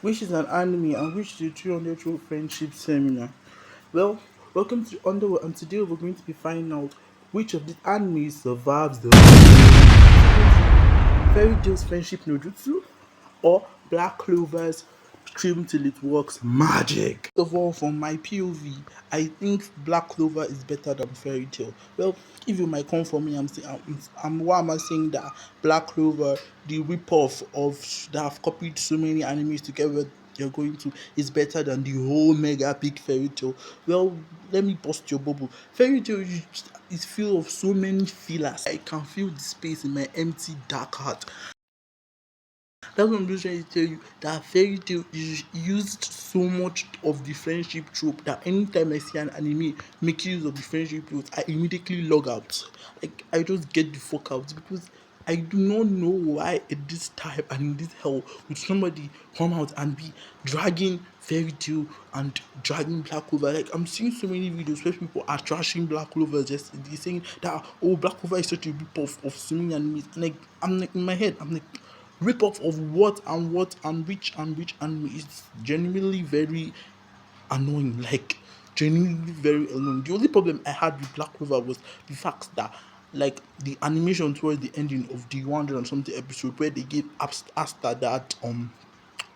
which is an anime and which is a 300 True Friendship Seminar. Well, welcome to Underworld, and today we're going to be finding out which of these animes survives the Fairy Tail's Friendship no Jutsu or Black Clover's Trim Till It Works Magic. First of all, from my POV, I think Black Clover is better than Fairy Tail. Well, if you might come for me, I'm saying, why am I saying that Black Clover, the rip-off of that have copied so many animes together, you're going to is better than the whole mega big Fairy Tail? Well, let me bust your bubble. Fairy Tail is full of so many fillers. I can feel the space in my empty dark heart. That's what I'm just trying to tell you. That Fairy Tail is used so much of the friendship trope that anytime I see an anime making use of the friendship trope, I immediately log out. Like, I just get the fuck out because I do not know why at this time and in this hell would somebody come out and be dragging Fairy Tail and dragging Black Clover. Like, I'm seeing so many videos where people are trashing Black Clover, just saying that, oh, Black Clover is such a rip off of so many animes. And like, I'm like, in my head, I'm like, rip off of what and which anime is genuinely very annoying. Like, genuinely very annoying. The only problem I had with Black Clover was the fact that, like, the animation towards the ending of the 100 and something episode where they gave Asta that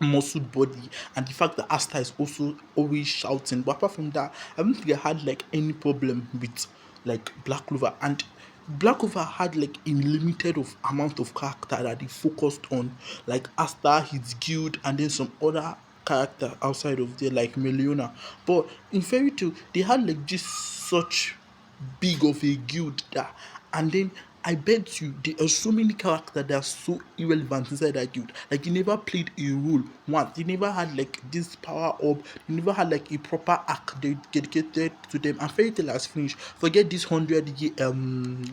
muscle body, and the fact that Asta is also always shouting. But apart from that, I don't think I had like any problem with like Black Clover. And Black Clover had like a limited of amount of character that they focused on, like Asta, his guild, and then some other character outside of there like Meliona. But in Fairy Tail, they had like just such big of a guild that, and then I bet you there are so many characters that are so irrelevant inside that guild. Like, they never played a role once. They never had like this power up. They never had like a proper arc dedicated to them. And Fairy Tail has finished. Forget this 100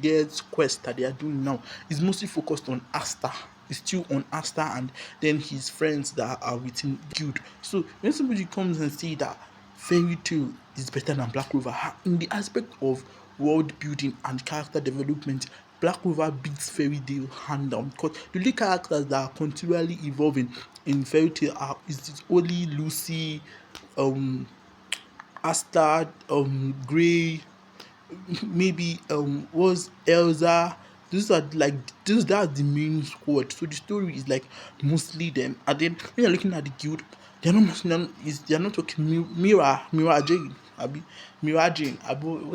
years quest that they are doing now. It's mostly focused on Asta. It's still on Asta and then his friends that are within guild. So when somebody comes and say that Fairy Tail is better than Black Clover, in the aspect of world building and character development, Black Clover beats Fairy Tail hand down, because the only characters that are continually evolving in Fairy Tail is only Lucy, Asta, Grey, maybe was Elsa. These are like that's the main squad. So the story is like mostly them. And then when you're looking at the guild, they're not talking Mira Jane. Abi Mira Jane.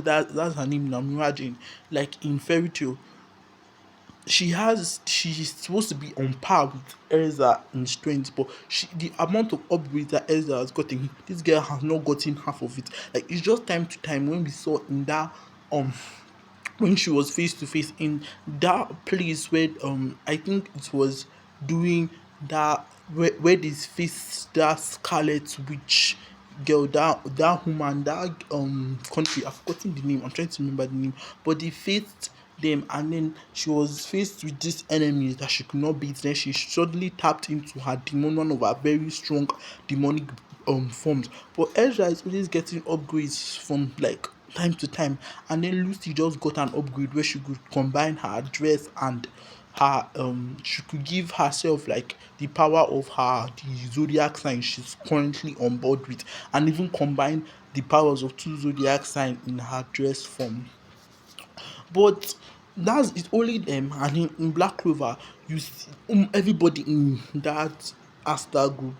That's her name now, Mira Jane. Like in Fairy Tail, she's supposed to be on par with Elsa in strength, but the amount of upgrades that Elsa has gotten, this girl has not gotten half of it. Like, it's just time to time when we saw in that when she was face to face in that place where I think it was doing that where this face that Scarlet Witch girl, that woman, that country, I've forgotten the name, I'm trying to remember the name, but they faced them, and then she was faced with this enemy that she could not beat. Then she suddenly tapped into her demon, one of her very strong demonic forms. But Ezra is always getting upgrades from like time to time, and then Lucy just got an upgrade where she could combine her dress and her she could give herself like the power of the zodiac sign she's currently on board with, and even combine the powers of two zodiac signs in her dress form. But that's it's only them. And in Black Clover, you see everybody in that Asta group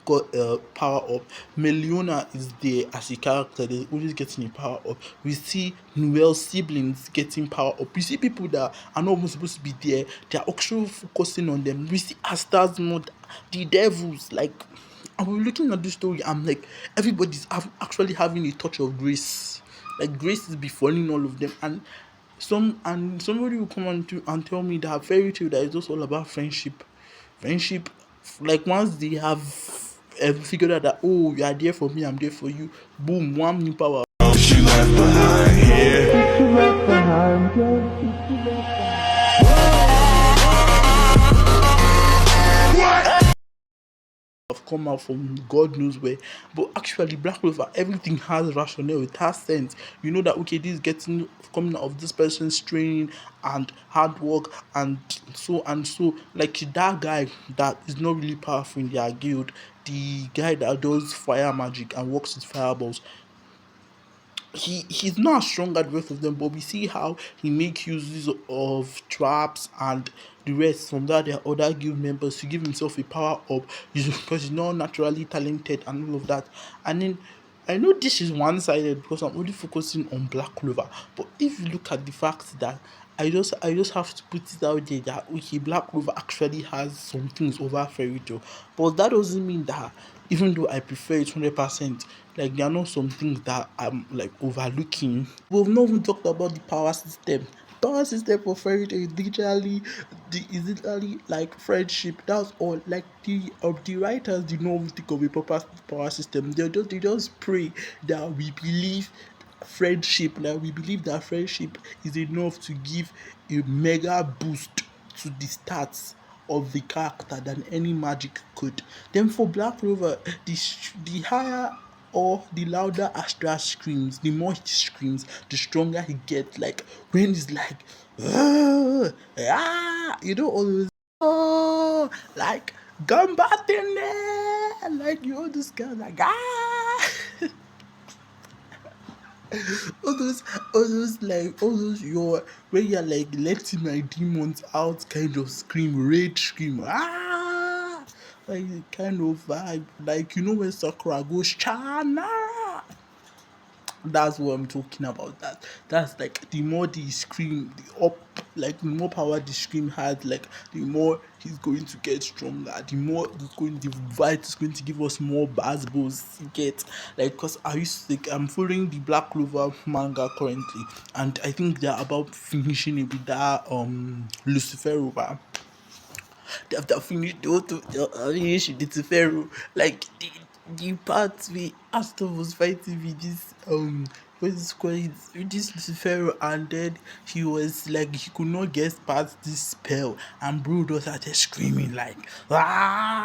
got power up. Meliona is there as a character, they're always getting a power up. We see Noel's siblings getting power up. We see people that are not even supposed to be there, they're actually focusing on them. We see Asta's mother, the devils, like, and we're looking at this story, I'm like, everybody's actually having a touch of grace. Like, grace is befalling all of them. And somebody will come and tell me that Fairy Tail that is just all about friendship. Like, once they have figured out that, oh, you are there for me, I'm there for you, boom, one new power. She left behind here. She left behind, have come out from God knows where. But actually, Black Clover, everything has rationale, it has sense. You know that okay, this is getting coming out of this person's training and hard work and so and so. Like that guy that is not really powerful in their guild, the guy that does fire magic and works with fireballs, he's not as strong as the rest of them, but we see how he makes uses of traps and the rest from that their other guild members to give himself a power up because he's not naturally talented and all of that. And then I know this is one-sided because I'm only focusing on Black Clover, but if you look at the fact that I just have to put it out there that okay, Black Clover actually has some things over Fairy Tail, but that doesn't mean that even though I prefer it 100%, like there are not some things that I'm like overlooking. We've not even talked about the power system. Power system for Fairy Tail is literally like friendship. That's all. Like the writers did not even think of a proper power system. They just pray that we believe friendship. Like we believe that friendship is enough to give a mega boost to the stats of the character than any magic could. Then for Black Clover, the higher or the louder Astra screams, the more he screams, the stronger he gets. Like when he's like, "Ah, ah," all those, oh, like Gambatene, like this guy like all those, all those your when you're like letting my demons out kind of scream, rage scream, like the kind of vibe, like when Sakura goes Chana. That's what I'm talking about. That's like the more the scream, the up, like the more power the scream has, like the more he's going to get stronger. The more the fight is going to give us more basketballs to get. Like, cause I used to, like, I'm following the Black Clover manga currently, and I think they're about finishing it with that Lucifer over. After finish the auto finish the Pharaoh, like the part where Astor was fighting with this what's this called, with this Pharaoh, and then he was like he could not get past this spell, and Bruno started screaming like ah.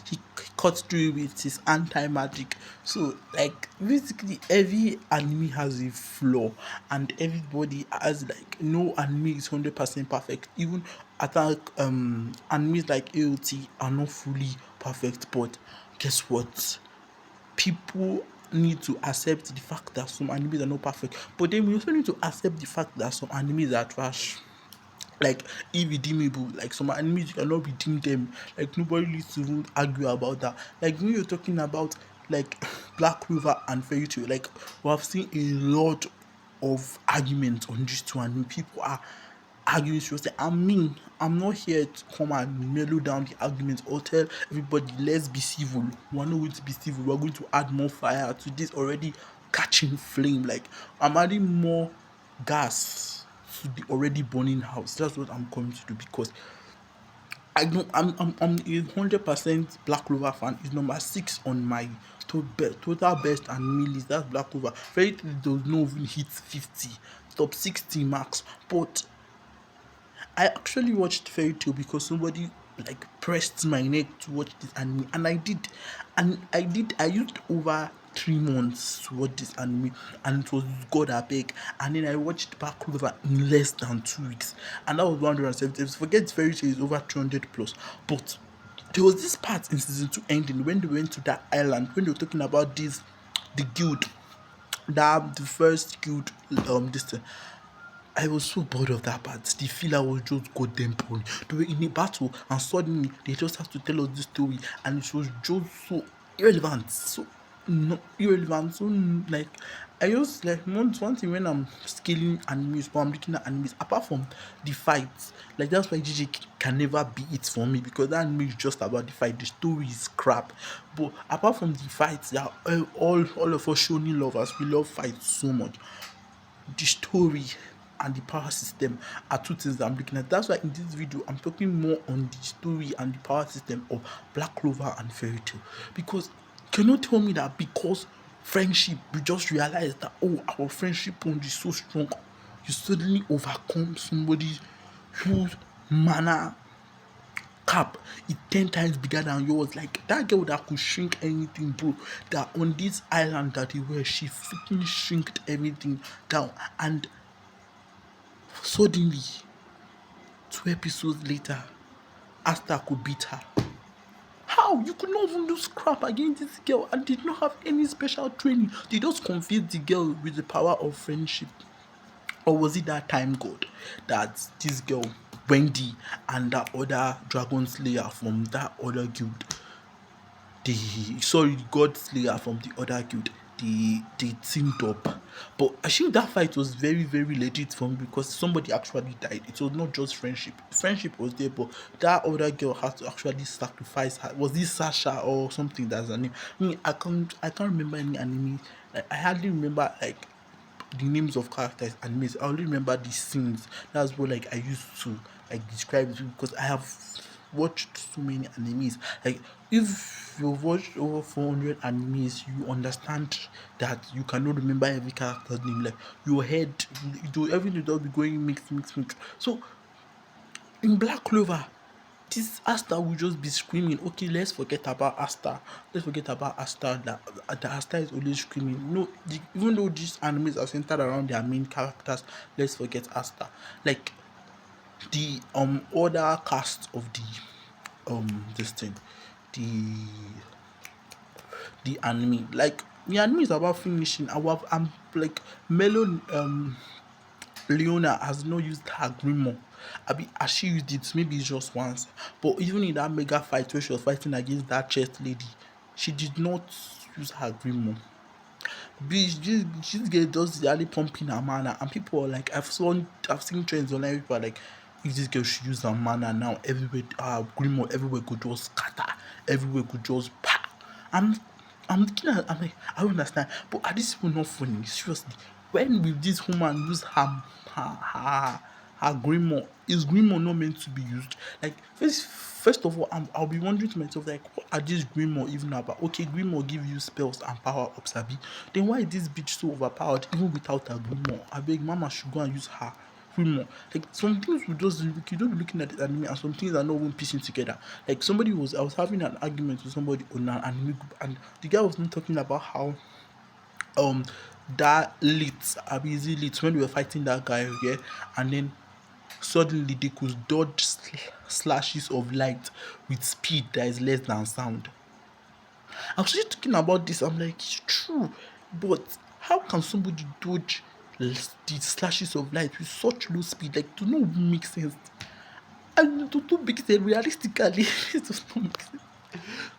He cut through with his anti-magic. So like basically every anime has a flaw, and everybody has, like, no anime is 100% perfect. Even attack animes like AOT are not fully perfect, but guess what, people need to accept the fact that some animes are not perfect, but then we also need to accept the fact that some animes are trash, like irredeemable. Like some enemies you cannot redeem them. Like nobody needs to even argue about that. Like when you're talking about like Black Clover and Fairy Tail, like we have seen a lot of arguments on these two, and people are arguing seriously. I'm not here to come and mellow down the argument or tell everybody let's be civil. We're not going to be civil. We're going to add more fire to this already catching flame. Like I'm adding more gas to the already burning house. That's what I'm coming to do, because I know I'm a 100% Black Clover fan. It's number 6 on my total best and list. That's Black Clover. Fairy Tail does not even hit 50, top 60 marks. But I actually watched Fairy Tail because somebody like pressed my neck to watch this anime, and I did. I used over 3 months to watch this anime, and it was God I beg. And then I watched Black Clover in less than 2 weeks, and that was 170 episodes. Forget Fairy Tail is over 200 plus, but there was this part in season 2 ending when they went to that island, when they were talking about this, the guild, that the first guild, this thing. I was so bored of that part. The filler was just goddamn boring. They were in a battle, and suddenly they just have to tell us this story, and it was just so irrelevant. So no irrelevant. So like I just like one thing when I'm scaling animes, but I'm looking at animes, apart from the fights, like that's why GG can never be it for me, because that anime is just about the fight. The story is crap. But apart from the fights, that all of us shonen lovers, we love fights so much. The story and the power system are two things that I'm looking at. That's why in this video I'm talking more on the story and the power system of Black Clover and Fairy Tail. Because you cannot tell me that because friendship, you just realize that our friendship bond is so strong, you suddenly overcome somebody whose manner cap is 10 times bigger than yours. Like that girl that could shrink anything, bro. That on this island that they were, she freaking shrinked everything down. And suddenly, 2 episodes later, Asta could beat her. How? You could not even do scrap against this girl and did not have any special training. They just confused the girl with the power of friendship. Or was it that time god that this girl, Wendy, and that other dragon slayer from that other guild, the god slayer from the other guild, they teamed up? But I think that fight was very very legit for me because somebody actually died. It was not just friendship. Friendship was there, but that other girl had to actually sacrifice her. Was this Sasha or something? That's her name. I can't remember any anime. Like, I hardly remember like the names of characters and myths. I only remember the scenes. That's what like I used to like describe it because I have watched so many animes. Like if you've watched over 400 animes, you understand that you cannot remember every character's name. Like your head, everything will be going mix. So in Black Clover, this Asta will just be screaming. Okay, let's forget about Asta. Let's forget about Asta. That Asta is always screaming. No, even though these animes are centered around their main characters, let's forget Asta. Like the other cast of the this thing, the anime. Like the anime is about finishing. I'm like Melon Leona has not used her grimoire. Has she used it? Maybe it's just once. But even in that mega fight where she was fighting against that chest lady, she did not use her grimoire. This girl does really pumping her mana, and people are like, I've seen trends online. People are like, if this girl should use her mana now, everywhere, grimoire everywhere could just scatter, everywhere could just pa. I'm, I'm looking at, I'm like, I don't understand. But are these people not funny? Seriously, when will this woman use her her grimoire? Is grimoire not meant to be used? Like first of all, I'll be wondering to myself, like, what are these grimoire even about? Okay, grimoire give you spells and power ups, abi. Then why is this bitch so overpowered even without a grimoire? I beg, mama should go and use her grimoire. Like some things you don't be looking at the anime and some things are not even piecing together. Like I was having an argument with somebody on an anime group, and the guy was not talking about how um that lit busy lit when we were fighting that guy, yeah, and then suddenly they could dodge slashes of light with speed that is less than sound. I was just talking about this. I'm like, it's true, but how can somebody dodge the slashes of light with such low speed? Like, do not make sense. And to make sense realistically, it does not make sense.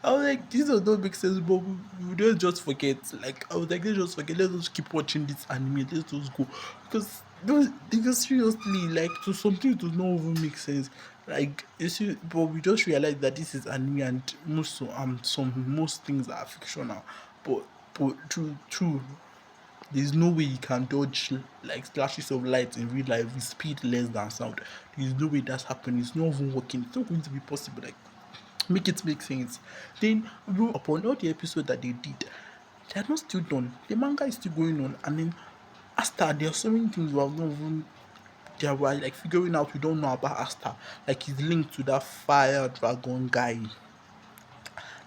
I was like, this does not make sense, but we don't just forget. Like, I was like, let's just forget. Let's just keep watching this anime. Let's just go. Because seriously, like, to something it does not even make sense. Like, you see, but we just realized that this is anime and most things are fictional. But true, there's no way you can dodge like flashes of light in real life with speed less than sound. There's no way that's happening. It's not even working. It's not going to be possible. Like, make it make sense. Then upon all the episode that they did, they are not still done. The manga is still going on, and then Asta, there are so many things we have not even. They are like figuring out. We don't know about Asta. Like he's linked to that fire dragon guy.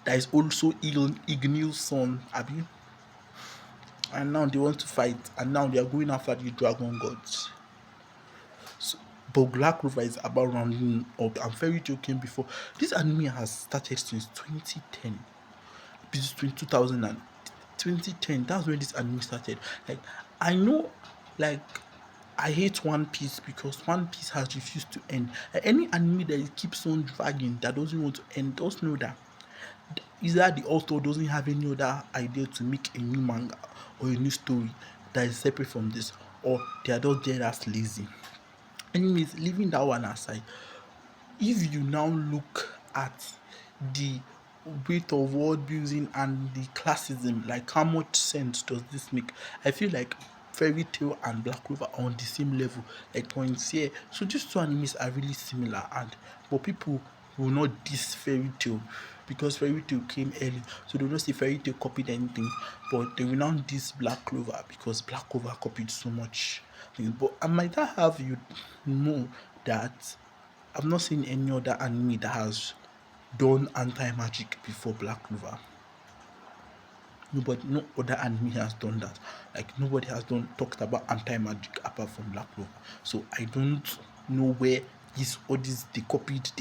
That is also Ignil's son, Abi. And now they want to fight, and now they are going after the dragon gods. So, but Black Clover is about rounding up. I'm very joking before. This anime has started since 2010. Between 2000 and 2010, that's when this anime started. Like, I know, like, I hate One Piece because One Piece has refused to end. Like, any anime that keeps on dragging, that doesn't want to end, just know that either the author doesn't have any other idea to make a new manga or a new story that is separate from this, or they are just there as lazy. Anyways, leaving that one aside, if you now look at the weight of world building and the classism, like how much sense does this make? I feel like Fairy Tail and Black Clover are on the same level, like points here. So these two animes are really similar, and but people will not diss Fairy Tail because Fairy Tail came early, so they will not say Fairy Tail copied anything, but they will now diss Black Clover because Black Clover copied so much things. But I might not have you know that I've not seen any other anime that has done anti-magic before Black Clover. Nobody, no other anime has done that. Like nobody has done talked about anti-magic apart from Black Clover. So I don't know where this all this they copied.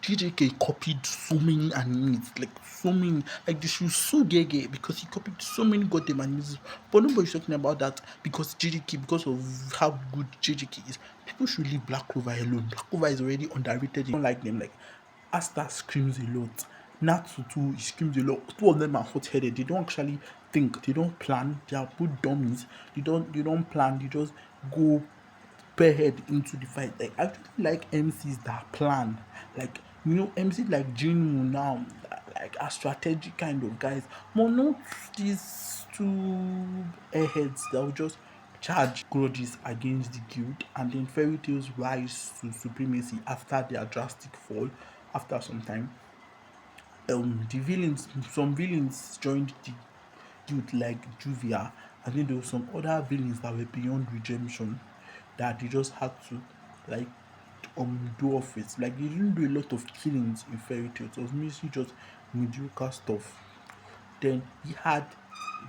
JJK copied so many animes, like so many, like they should sue Gege because he copied so many goddamn animes. But nobody's talking about that because JJK, because of how good JJK is. People should leave Black Clover alone. Black Clover is already underrated. I don't like them. Like Asta screams a lot. Natsu too, he screams a lot. Two of them are hot-headed. They don't actually think. They don't plan. They are both dummies. They don't plan. They just go spearhead into the fight. Like I actually like MCs that plan. Like MCs like Jinwoo now, like a strategic kind of guys. But not these two airheads that will just charge grudges against the guild, and then fairy tales rise to supremacy after their drastic fall after some time. The villains, some villains joined the guild like Juvia, and then there were some other villains that were beyond redemption that they just had to like do off it. Like they didn't do a lot of killings in fairy tales. It was mostly just mediocre stuff. Then he had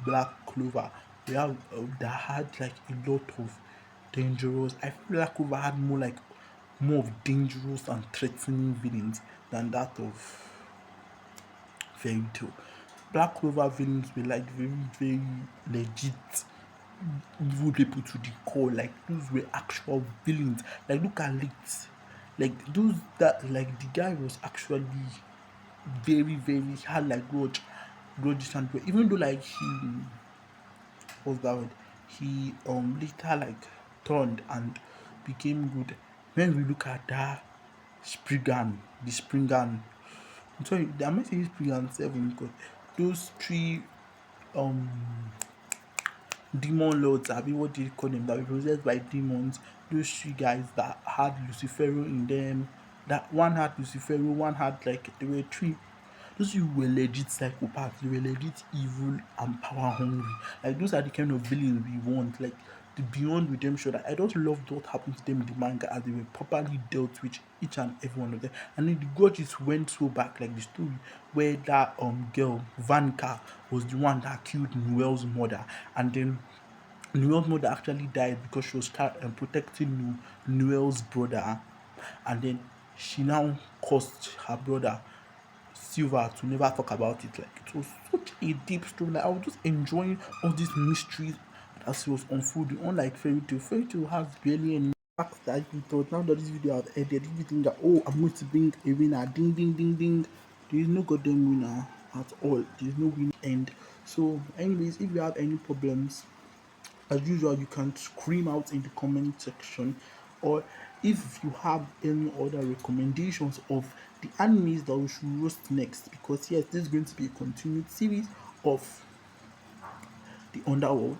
Black Clover. We have that had like a lot of dangerous. I feel Black Clover had more of dangerous and threatening villains than that of Fairy Tail. Black Clover villains were like very, very legit evil people to the core. Like those were actual villains. Like look at Lit. Like those that like the guy was actually very, very he had like grudges and even though like he what's that word? He later like turned and became good. When we look at that Spriggan, the Springan, I'm sorry, I might say Spriggan 7 because those three um demon lords, I mean what do you call them, that were possessed by demons, those three guys that had Lucifero in them, that one had Lucifero, one had like there were three. Those you were legit psychopaths, they were legit evil and power hungry. Like those are the kind of villains we want. Like the beyond redemption. I just loved what happened to them in the manga as they were properly dealt with each and every one of them. And then the grudges went so back, like the story where that girl Vanica was the one that killed Noel's mother, and then Noel's mother actually died because she was protecting Noel's brother, and then she now caused her brother Silver to never talk about it. Like it was such a deep story. Like I was just enjoying all these mysteries as it was unfolding. Unlike Fairy Tail has barely any facts that you thought. Now that this video has ended, if you think that I'm going to bring a winner, ding ding ding ding, there is no goddamn winner at all. There is no win end. So, anyways, if you have any problems, as usual, you can scream out in the comment section, or if you have any other recommendations of the animes that we should roast next, because yes, this is going to be a continued series of the Underworld.